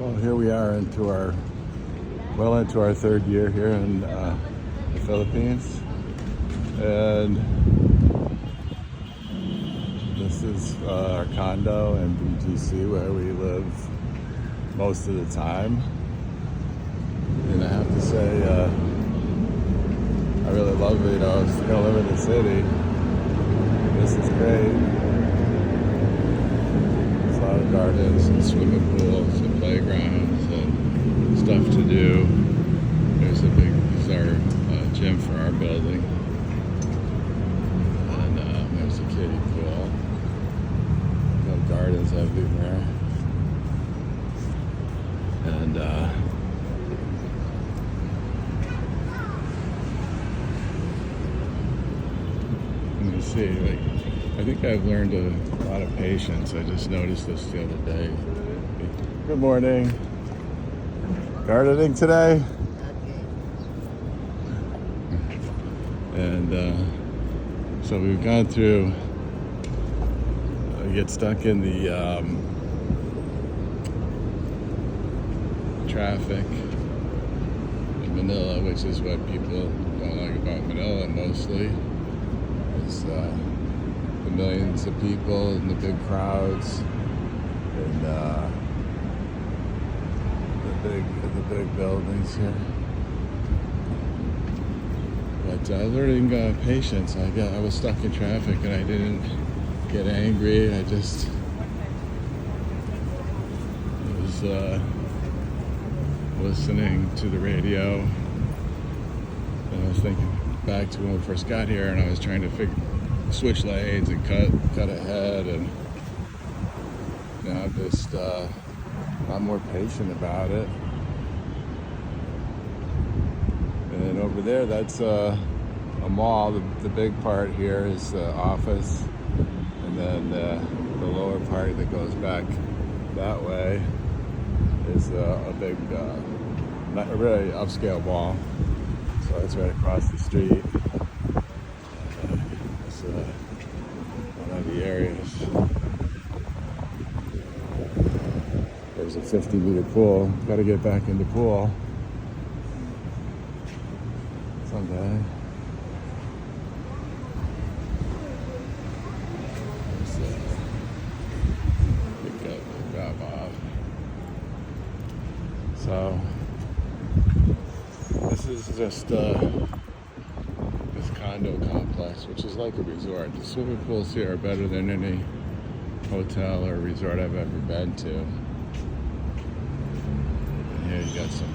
Well, here we are into our third year here in the Philippines, and this is our condo in BGC where we live most of the time. And I have to say, I really love it. I was gonna live in the city. This is great. There's a lot of gardens and swimming pools and playgrounds and stuff to do. This is our gym for our building. And there's a kiddie pool. No gardens everywhere. And let me see, I think I've learned a lot of patience. I just noticed this the other day. Good morning. Gardening today? And so we've gone through, get stuck in the traffic in Manila, which is what people don't like about Manila mostly. It's the millions of people and the big crowds and the big buildings here. But learning patience. I was stuck in traffic and I didn't get angry. I just was listening to the radio, and I was thinking back to when we first got here, and I was trying to switch lanes and cut ahead, and now I'm just a lot more patient about it. And then over there, that's a mall. The big part here is the office, and then the lower part that goes back that way is a big, not a really upscale mall. So that's right across the street. It's one of the areas. There's a 50-meter pool. Got to get back in the pool someday. So this is just this condo complex, which is like a resort. The swimming pools here are better than any hotel or resort I've ever been to. And here you got some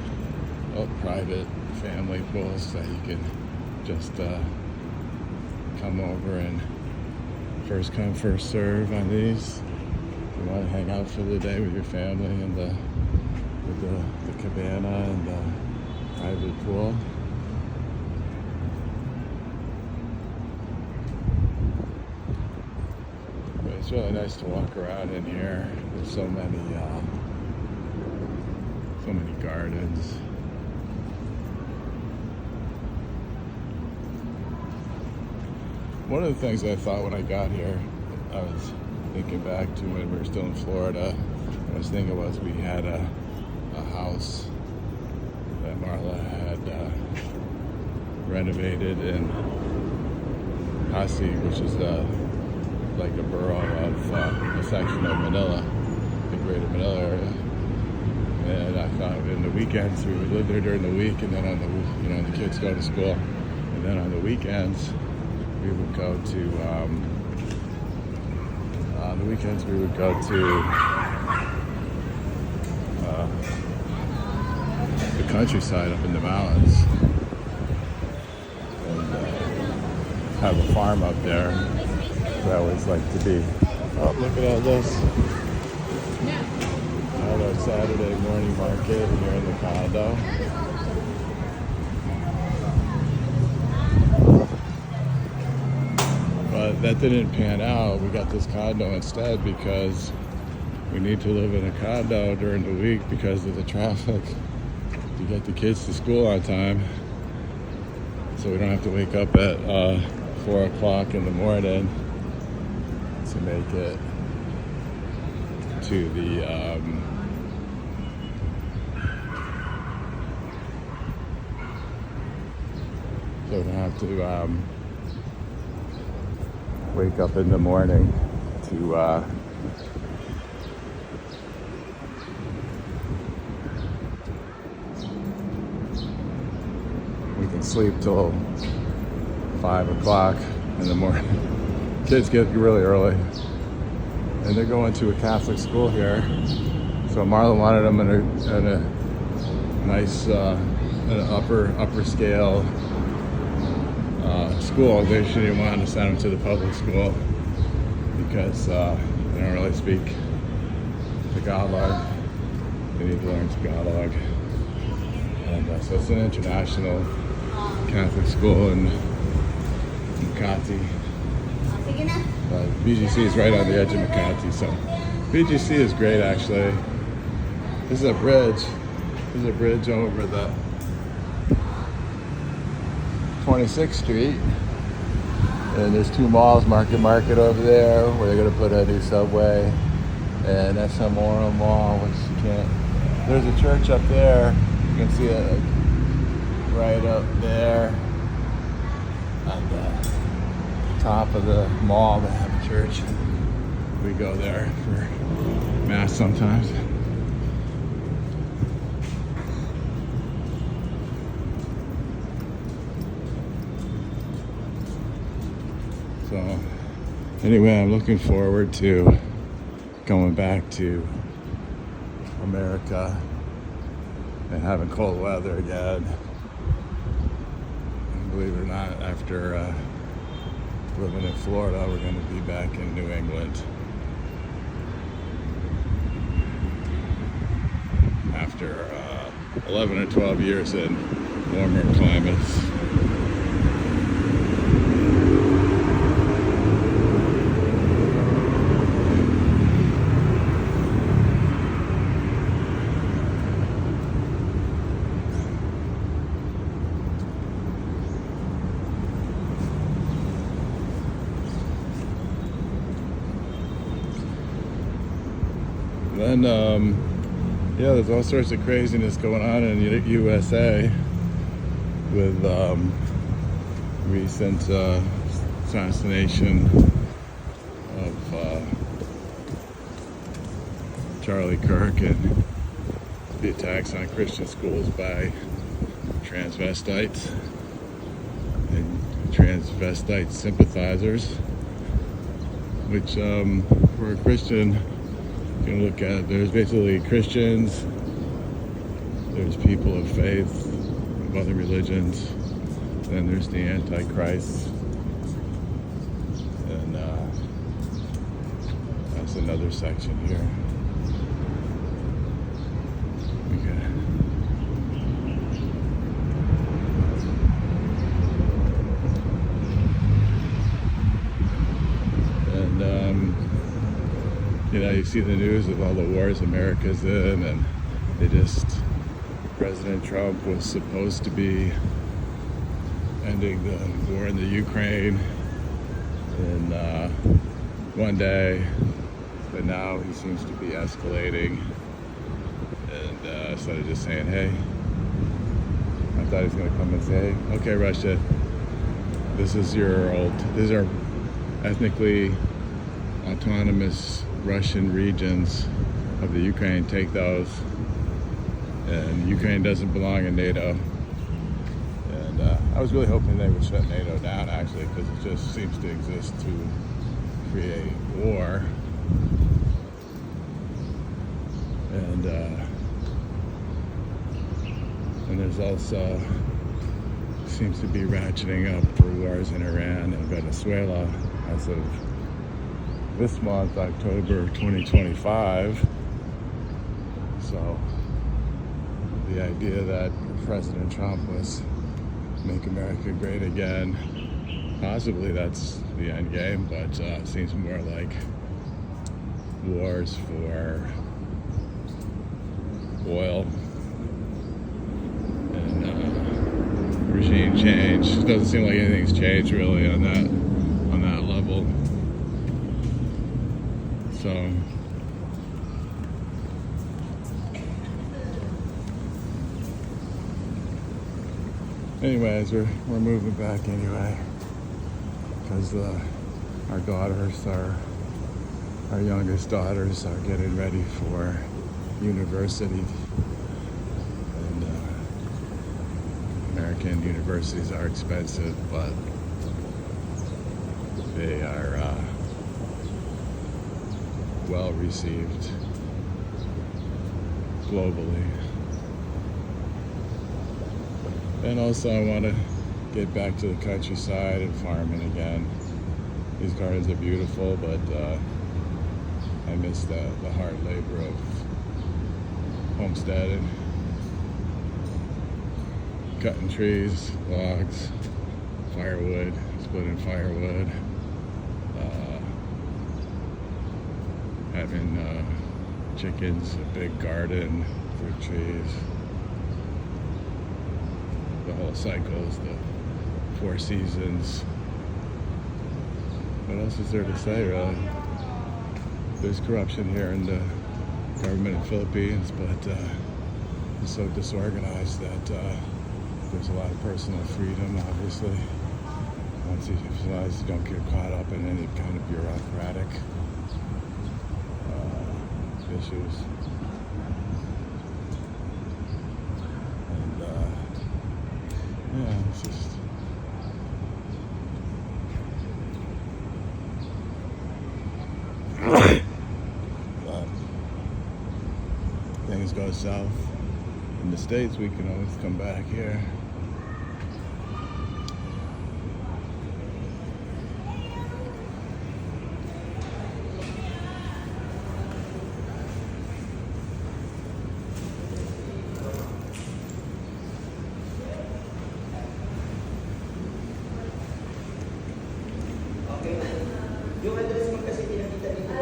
private family pools that you can just come over and first come, first serve on these. If you want to hang out for the day with your family and the cabana and the private pool. But it's really nice to walk around in here. There's so many gardens. One of the things I thought when I got here, I was thinking back to when we were still in Florida. I was thinking we had a house that Marla had renovated in Pasig, which is like a borough of a section of Manila, the greater Manila area. And I thought in the weekends we would live there during the week, and then on the kids go to school, and then on the weekends we would go to the countryside up in the mountains and have a farm up there. So I always like to be. Oh, look at all this. Have our Saturday morning market here in the condo. But that didn't pan out. We got this condo instead because we need to live in a condo during the week because of the traffic to get the kids to school on time, so we don't have to wake up at 4 o'clock in the morning to make it to the don't have to wake up in the morning to we can sleep till 5 o'clock in the morning. Kids get really early, and they're going to a Catholic school here. So Marlon wanted them in a nice, an upper scale school. She didn't want to send them to the public school because they don't really speak Tagalog. They need to learn Tagalog, and so it's an international Catholic school in Makati. But BGC is right on the edge of Makati, so BGC is great actually. This is a bridge. This is a bridge over the 26th Street, and there's two malls, Market over there, where they're going to put a new subway, and SM Mall, which you can't. There's a church up there. You can see it right up there on the top of the mall. They have a church. We go there for mass sometimes. So anyway, I'm looking forward to going back to America and having cold weather again. And believe it or not, after living in Florida, we're going to be back in New England after 11 or 12 years in warmer climates. Then, yeah, there's all sorts of craziness going on in the USA with recent assassination of Charlie Kirk and the attacks on Christian schools by transvestites and transvestite sympathizers, which for a Christian, you can look at, there's basically Christians, there's people of faith, of other religions, then there's the Antichrist, and that's another section here. You know, you see the news of all the wars America's in, and President Trump was supposed to be ending the war in the Ukraine in one day, but now he seems to be escalating, and instead of just saying, hey, I thought he was going to come and say, hey, okay, Russia, these are ethnically autonomous Russian regions of the Ukraine, take those, and Ukraine doesn't belong in NATO. And I was really hoping they would shut NATO down, actually, because it just seems to exist to create war. And there's also seems to be ratcheting up for wars in Iran and Venezuela as of this month, October 2025. So the idea that President Trump was make America great again, possibly that's the end game, but it seems more like wars for oil and regime change. It doesn't seem like anything's changed really on that level. So Anyways, we're moving back anyway because our daughters, our youngest daughters, are getting ready for university, and American universities are expensive, but they are well received globally. And also I want to get back to the countryside and farming again. These gardens are beautiful, but I miss the hard labor of homesteading, cutting trees, logs, firewood, splitting firewood, having chickens, a big garden, fruit trees, the whole cycles, the 4 seasons. What else is there to say, really? There's corruption here in the government in the Philippines, but it's so disorganized that there's a lot of personal freedom, obviously. Once you realize you don't get caught up in any kind of bureaucratic issues. And yeah, it's just things go south in the States, we can always come back here. Yung address mo kasi pinakita dito.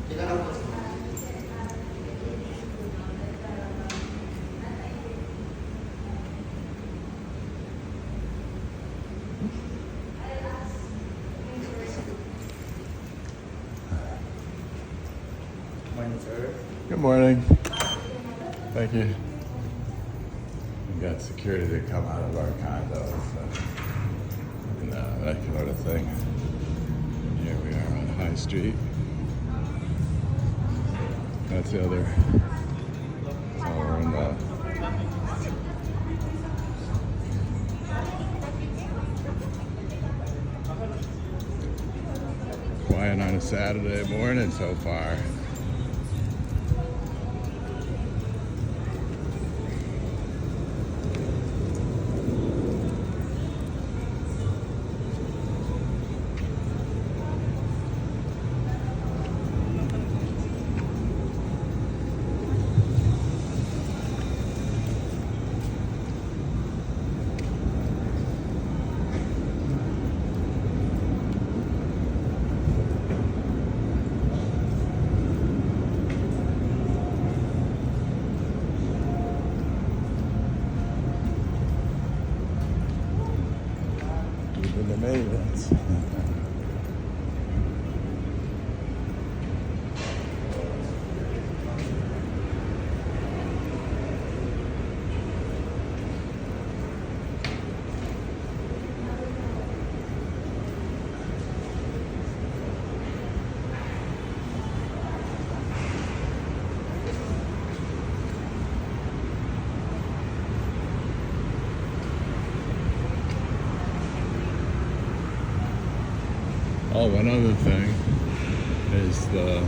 Kailangan mo. Morning, sir. Good morning. Thank you. We got security to come out of our condo, and that kind of thing. Here we are on High Street. That's the other. So we're in the quiet on a Saturday morning so far. Even the maidens. Oh, one other thing is the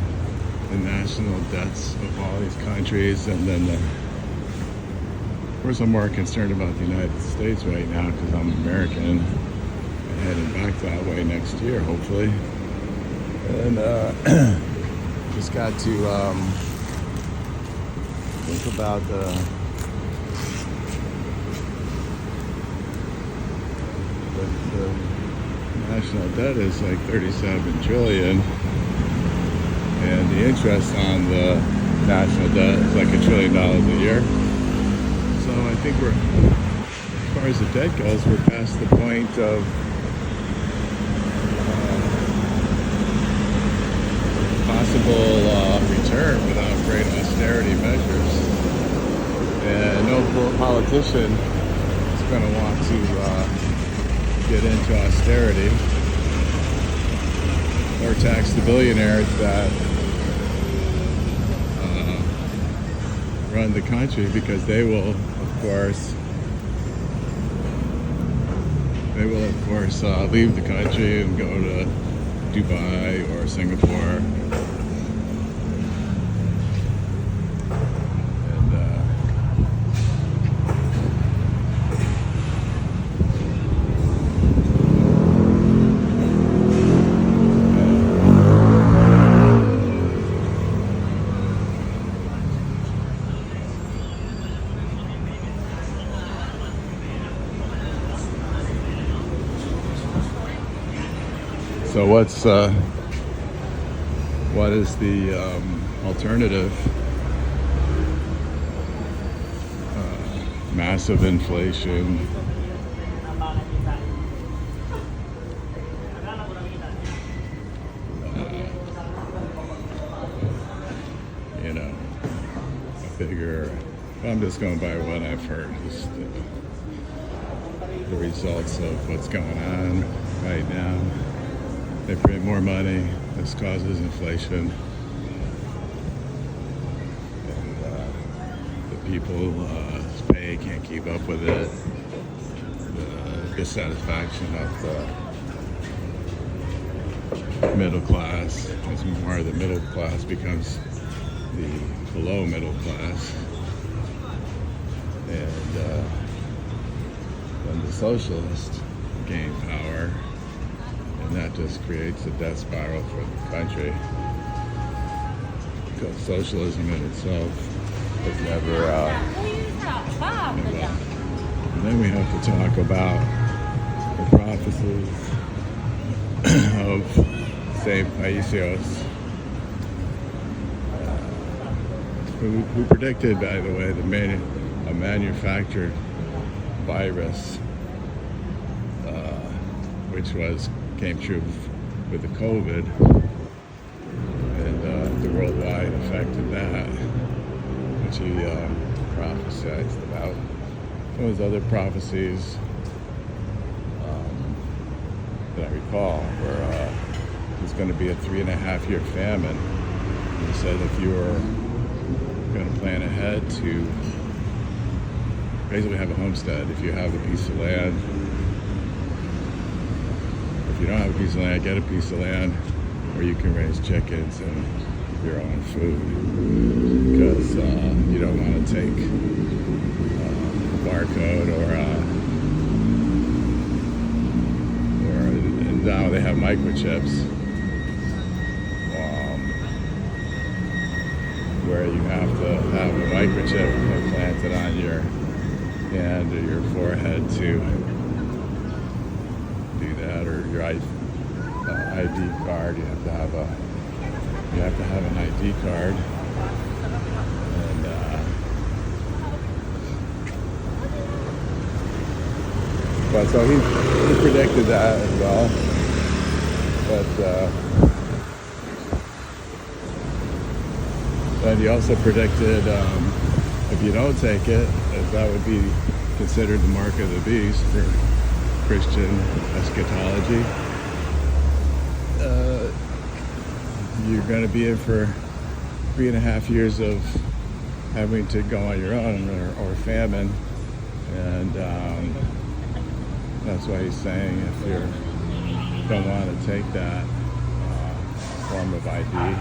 national debts of all these countries, and then of course I'm more concerned about the United States right now because I'm American and heading back that way next year, hopefully. And just got to think about the national debt is like 37 trillion, and the interest on the national debt is like $1 trillion a year. So I think we're, as far as the debt goes, we're past the point of possible return without great austerity measures. And no politician going to want to get into austerity or tax the billionaires that run the country, because they will, of course, leave the country and go to Dubai or Singapore. So what is the alternative? Massive inflation. I figure I'm just going by what I've heard. Just the results of what's going on right now. They print more money. This causes inflation. And the people's pay can't keep up with it. The dissatisfaction of the middle class, as more of the middle class becomes the below middle class. And then the socialists gain power. And that just creates a death spiral for the country. Because socialism in itself has never. And then we have to talk about the prophecies of St. Paisios, who predicted, by the way, a manufactured virus, which came true with the COVID, and the worldwide effect of that, which he prophesied about. Some of his other prophecies that I recall were there's going to be a 3.5-year famine. He said if you were going to plan ahead to basically have a homestead, if you have a piece of land. If you don't have a piece of land, get a piece of land where you can raise chickens and your own food, because you don't want to take a barcode or and now they have microchips, where you have to have a microchip implanted on your hand or your forehead to do that, or your ID card. You have to have an ID card, and but so he predicted that as well. But then he also predicted if you don't take it, that would be considered the mark of the beast for Christian eschatology. You're going to be in for 3.5 years of having to go on your own or famine, and that's why he's saying if you don't want to take that form of ID,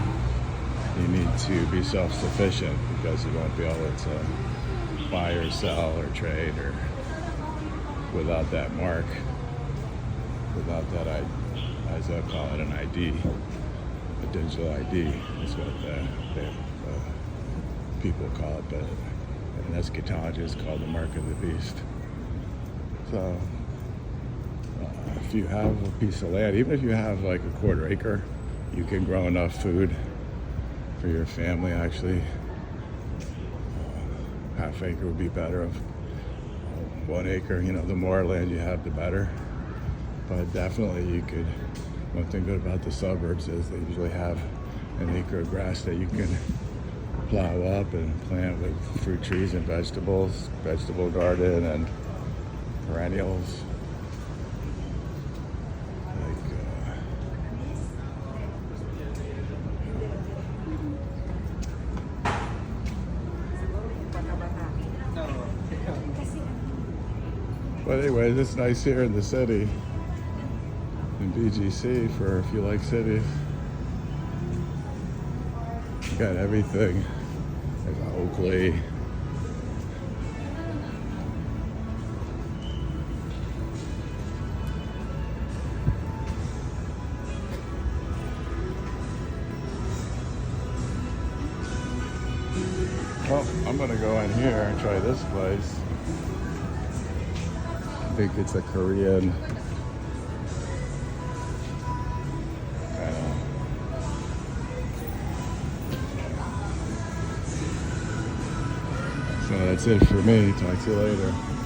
you need to be self-sufficient, because you won't be able to buy or sell or trade or without that mark, without that, as I call it, an ID, a digital ID is what people call it, but in eschatology it's called the mark of the beast. So if you have a piece of land, even if you have like a 1/4 acre, you can grow enough food for your family. Actually, 1/2 acre would be better. Of 1 acre, the more land you have, the better. But definitely you could. One thing good about the suburbs is they usually have an acre of grass that you can plow up and plant with fruit trees and vegetables, vegetable garden, and perennials. Like, but anyway, it's nice here in the city, in BGC, for if you like cities. You got everything. There's Oakley. Well, I'm gonna go in here and try this place. I think it's a Korean kind of. So that's it for me. Talk to you later.